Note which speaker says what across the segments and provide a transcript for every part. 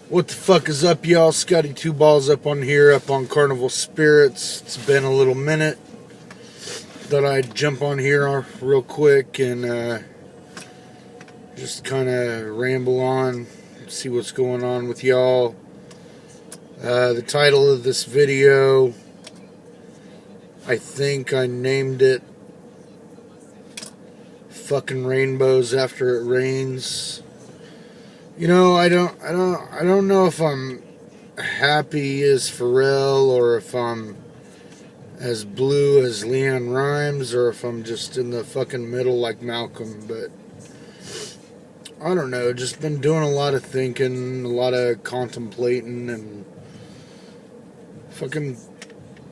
Speaker 1: What the fuck is up, y'all? Scotty Two Balls up on here, up on Carnival Spirits. It's been a little minute. Thought I'd jump on here real quick and just kind of ramble on, see what's going on with y'all. The title of this video, I think I named it "Fucking Rainbows After It Rains." You know, I don't know if I'm happy as Pharrell or if I'm as blue as Leanne Rimes or if I'm just in the fucking middle like Malcolm, but I don't know, just been doing a lot of thinking, a lot of contemplating and fucking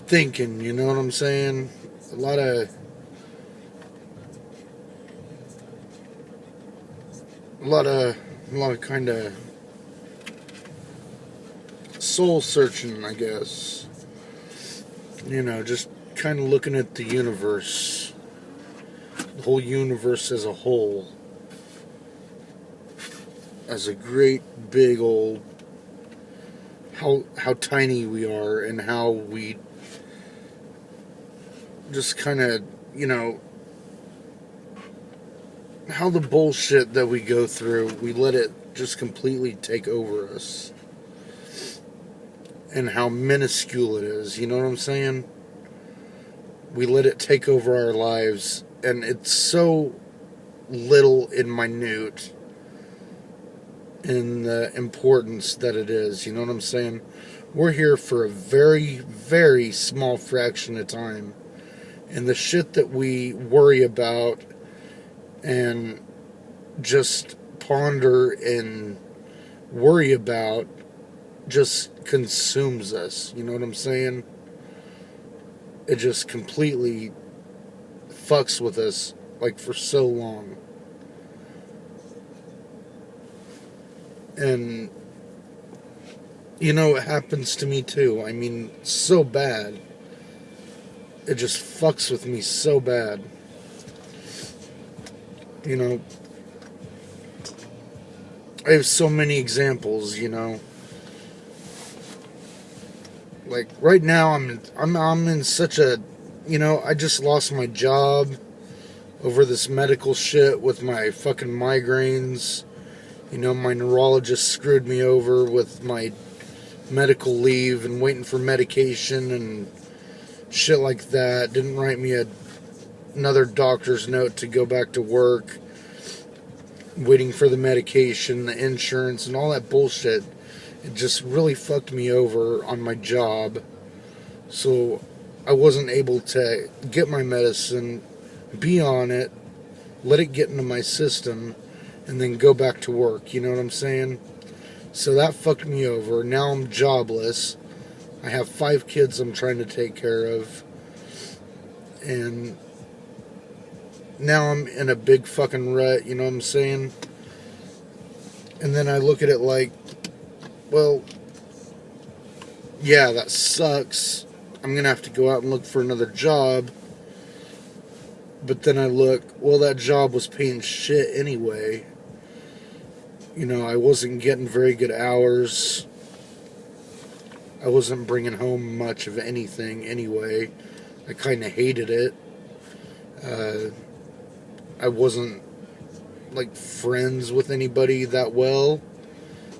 Speaker 1: thinking, you know what I'm saying? A lot of kind of soul searching, I guess. You know, just kind of looking at the universe, the whole universe as a whole, as a great big old, how tiny we are and how we just kind of, you know, how the bullshit that we go through, we let it just completely take over us. And how minuscule it is, you know what I'm saying? We let it take over our lives, and it's so little and minute in the importance that it is, you know what I'm saying? We're here for a very, very small fraction of time. And the shit that we worry about and just ponder and worry about just consumes us, you know what I'm saying? It just completely fucks with us like for so long. And you know, it happens to me too. I mean, so bad. It just fucks with me so bad. You know, I have so many examples, you know. Like right now I'm in such a, you know, I just lost my job over this medical shit with my fucking migraines. You know, my neurologist screwed me over with my medical leave and waiting for medication and shit like that. Didn't write me another doctor's note to go back to work. Waiting for the medication, the insurance, and all that bullshit. It just really fucked me over on my job. So I wasn't able to get my medicine, be on it, let it get into my system, and then go back to work. You know what I'm saying? So that fucked me over. Now I'm jobless. I have 5 kids I'm trying to take care of. And now I'm in a big fucking rut, you know what I'm saying? And then I look at it like, well, yeah, that sucks. I'm going to have to go out and look for another job. But then I look, well, that job was paying shit anyway. You know, I wasn't getting very good hours. I wasn't bringing home much of anything anyway. I kind of hated it. I wasn't, like, friends with anybody that well.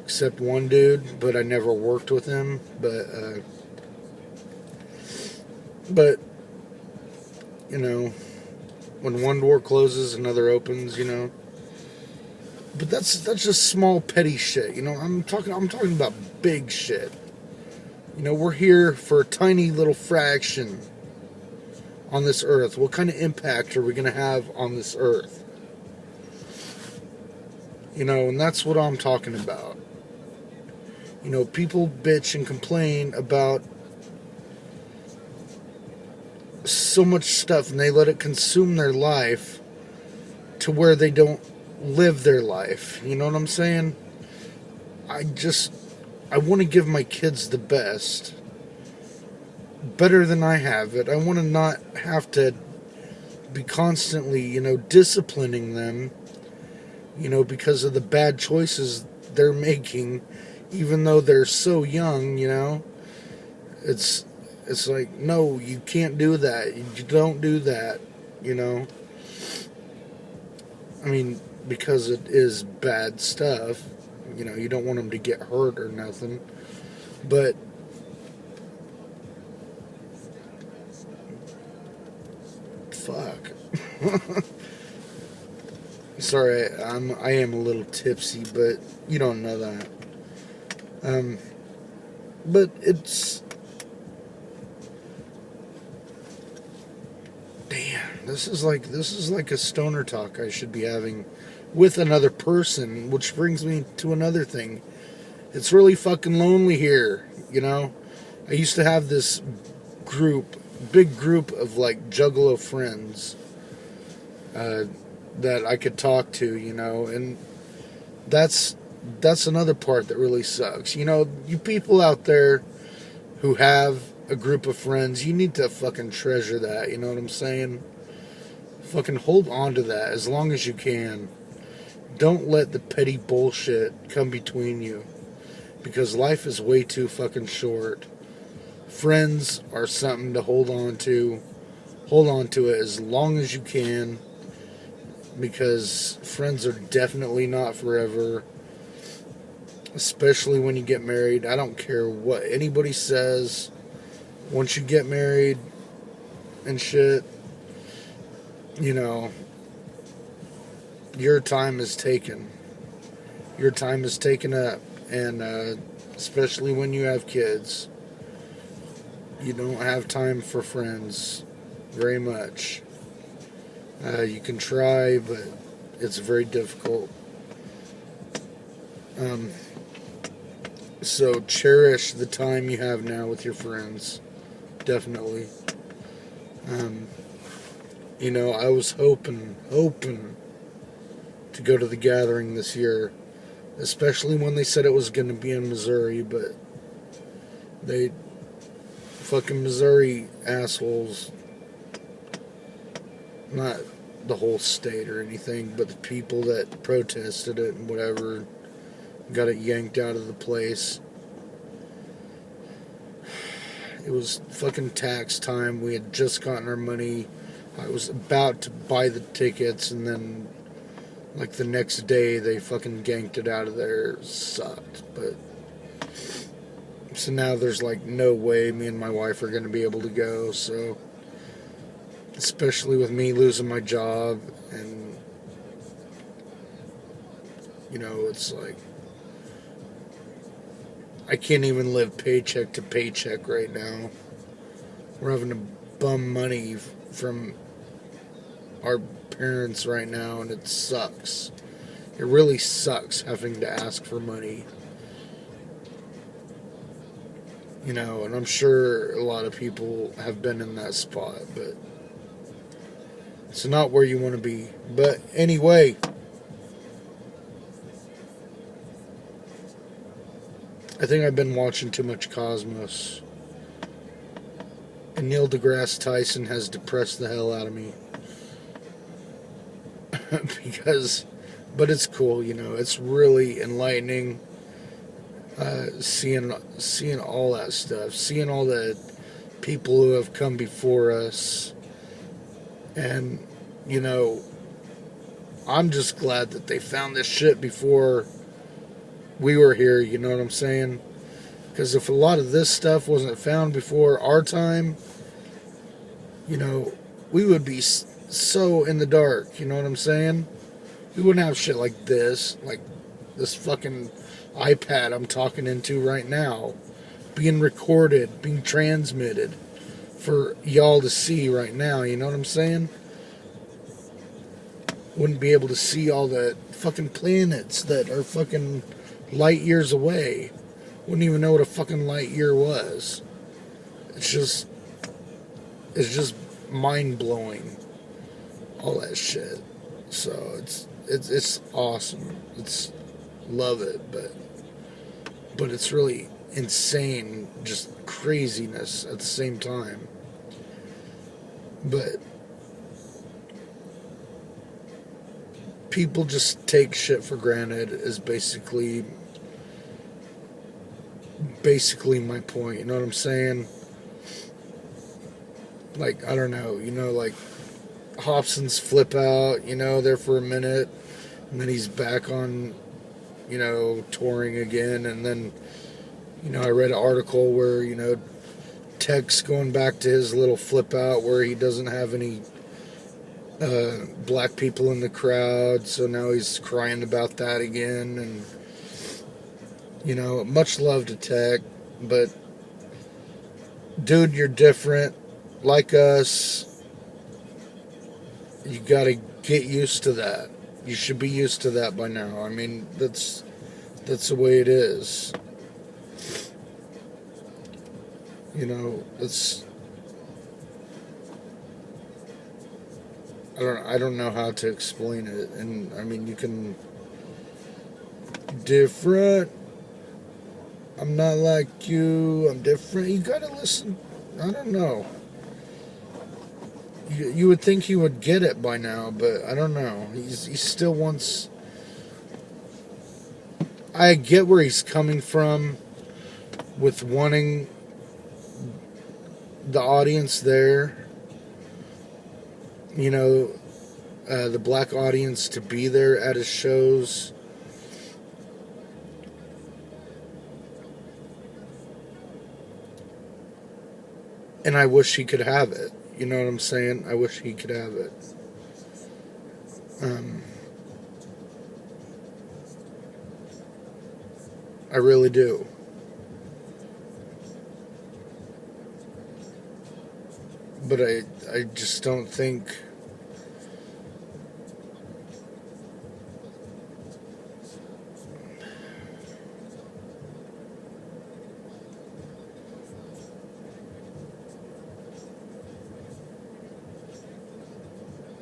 Speaker 1: Except one dude, but I never worked with him. But you know, when one door closes, another opens. You know, but that's just small petty shit. You know, I'm talking about big shit. You know, we're here for a tiny little fraction on this earth. What kind of impact are we going to have on this earth? You know, and that's what I'm talking about. You know, people bitch and complain about so much stuff and they let it consume their life to where they don't live their life. You know what I'm saying? I want to give my kids the best. Better than I have it. I want to not have to be constantly, you know, disciplining them, you know, because of the bad choices they're making even though they're so young, you know. It's like, no, you can't do that. You don't do that, you know. I mean, because it is bad stuff. You know, you don't want them to get hurt or nothing. But fuck. Sorry, I am a little tipsy, but you don't know that. Um, but it's damn. This is like a stoner talk I should be having with another person, which brings me to another thing. It's really fucking lonely here, you know. I used to have this big group of like juggalo friends uh, that I could talk to, you know, and that's that's another part that really sucks. You know, you people out there who have a group of friends, you need to fucking treasure that, you know what I'm saying? Fucking hold on to that as long as you can. Don't let the petty bullshit come between you because life is way too fucking short. Friends are something to hold on to. Hold on to it as long as you can because friends are definitely not forever, especially when you get married. I don't care what anybody says. Once you get married and shit, you know, your time is taken. Your time is taken up, and especially when you have kids, you don't have time for friends very much. You can try, but it's very difficult. Um, so cherish the time you have now with your friends. Definitely. Um, you know, I was hoping to go to the gathering this year, especially when they said it was going to be in Missouri, but they fucking Missouri assholes, not the whole state or anything, but the people that protested it and whatever, got it yanked out of the place. It was fucking tax time. We had just gotten our money. I was about to buy the tickets, and then, like, the next day, they fucking yanked it out of there. It sucked. But, so now there's, like, no way me and my wife are going to be able to go. So, especially with me losing my job, and, you know, it's like, I can't even live paycheck to paycheck right now. We're having to bum money from our parents right now, and it sucks. It really sucks having to ask for money. You know, and I'm sure a lot of people have been in that spot, but it's not where you want to be. But anyway, I think I've been watching too much Cosmos. And Neil deGrasse Tyson has depressed the hell out of me. Because, but it's cool, you know. It's really enlightening. Seeing all that stuff, seeing all the people who have come before us, and you know, I'm just glad that they found this shit before we were here. You know what I'm saying? Because if a lot of this stuff wasn't found before our time, you know, we would be so in the dark. You know what I'm saying? We wouldn't have shit like this fucking iPad I'm talking into right now, being recorded, being transmitted for y'all to see right now. You know what I'm saying? Wouldn't be able to see all the fucking planets that are fucking light years away. Wouldn't even know what a fucking light year was. It's just mind blowing. All that shit. So it's awesome. It's love it, but it's really insane, just craziness at the same time. But people just take shit for granted is basically basically my point. You know what I'm saying? Like, I don't know. Like Hobson's flip out. There for a minute, and then he's back on. Touring again, and then I read an article where Tech's going back to his little flip out where he doesn't have any black people in the crowd, so now he's crying about that again. And much love to Tech, but dude, you're different, like us. You gotta get used to that. You should be used to that by now. I mean, that's the way it is. It's, I don't know how to explain it. And I mean, you can different. I'm not like you. I'm different. You gotta listen. I don't know. You would think he would get it by now, but I don't know. He still wants. I get where he's coming from with wanting the audience there. The black audience to be there at his shows. And I wish he could have it. You know what I'm saying? I wish he could have it. I really do. But I just don't think.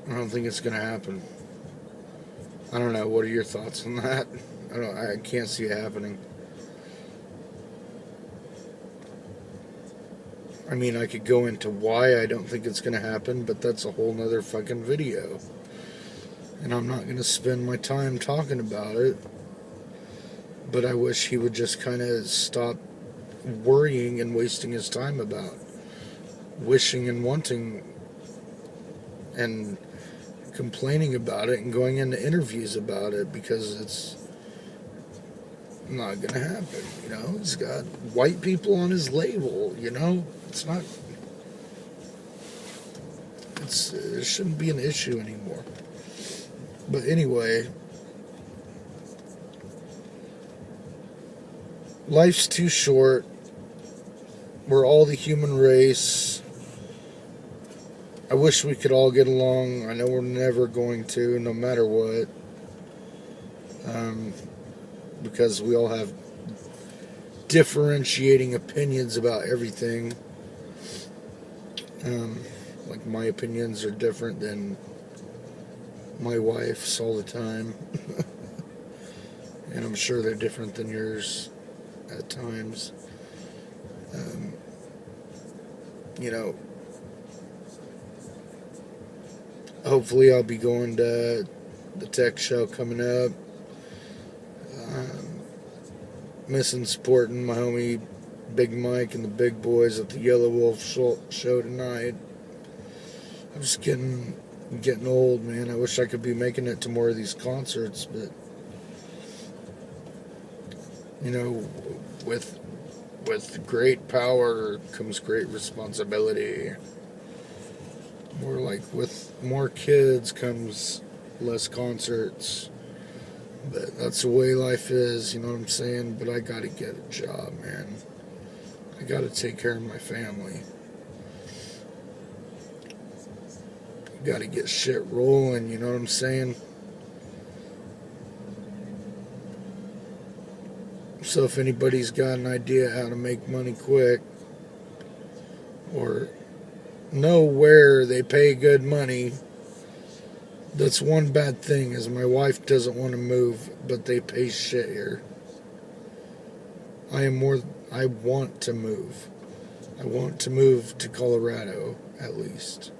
Speaker 1: I don't think it's going to happen. I don't know. What are your thoughts on that? I can't see it happening. I mean, I could go into why I don't think it's going to happen, but that's a whole nother fucking video. And I'm not going to spend my time talking about it. But I wish he would just kind of stop worrying and wasting his time about wishing and wanting and complaining about it and going into interviews about it, because it's not going to happen. He's got white people on his label. It's not. It shouldn't be an issue anymore. But anyway, life's too short. We're all the human race. I wish we could all get along. I know we're never going to, no matter what. Because we all have differentiating opinions about everything. Like my opinions are different than my wife's all the time. And I'm sure they're different than yours at times. Hopefully I'll be going to the Tech show coming up. Missing supporting my homie Big Mike and the big boys at the Yellow Wolf show tonight. I'm just getting old, man. I wish I could be making it to more of these concerts, but with great power comes great responsibility. More like with more kids comes less concerts. But that's the way life is, you know what I'm saying? But I gotta get a job, man. I gotta take care of my family. Gotta get shit rolling, you know what I'm saying? So if anybody's got an idea how to make money quick, or know where they pay good money, that's one bad thing, is my wife doesn't want to move, but they pay shit here. I want to move. I want to move to Colorado, at least.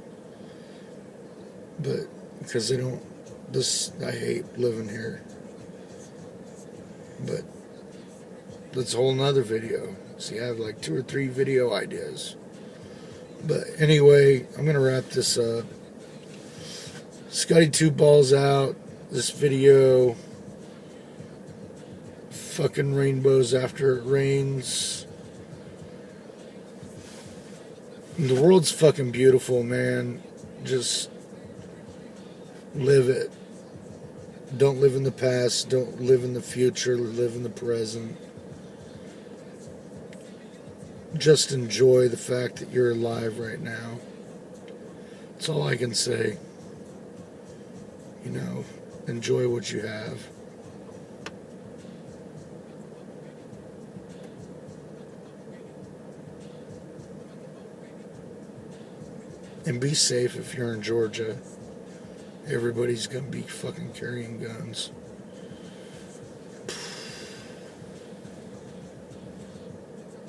Speaker 1: But, because I hate living here. But, that's a whole nother video. See, I have like 2 or 3 video ideas. But anyway, I'm going to wrap this up. Scotty 2 balls out. This video. Fucking rainbows after it rains. The world's fucking beautiful, man. Just live it. Don't live in the past. Don't live in the future. Live in the present. Just enjoy the fact that you're alive right now. That's all I can say. You know, enjoy what you have. And be safe if you're in Georgia. Everybody's gonna be fucking carrying guns.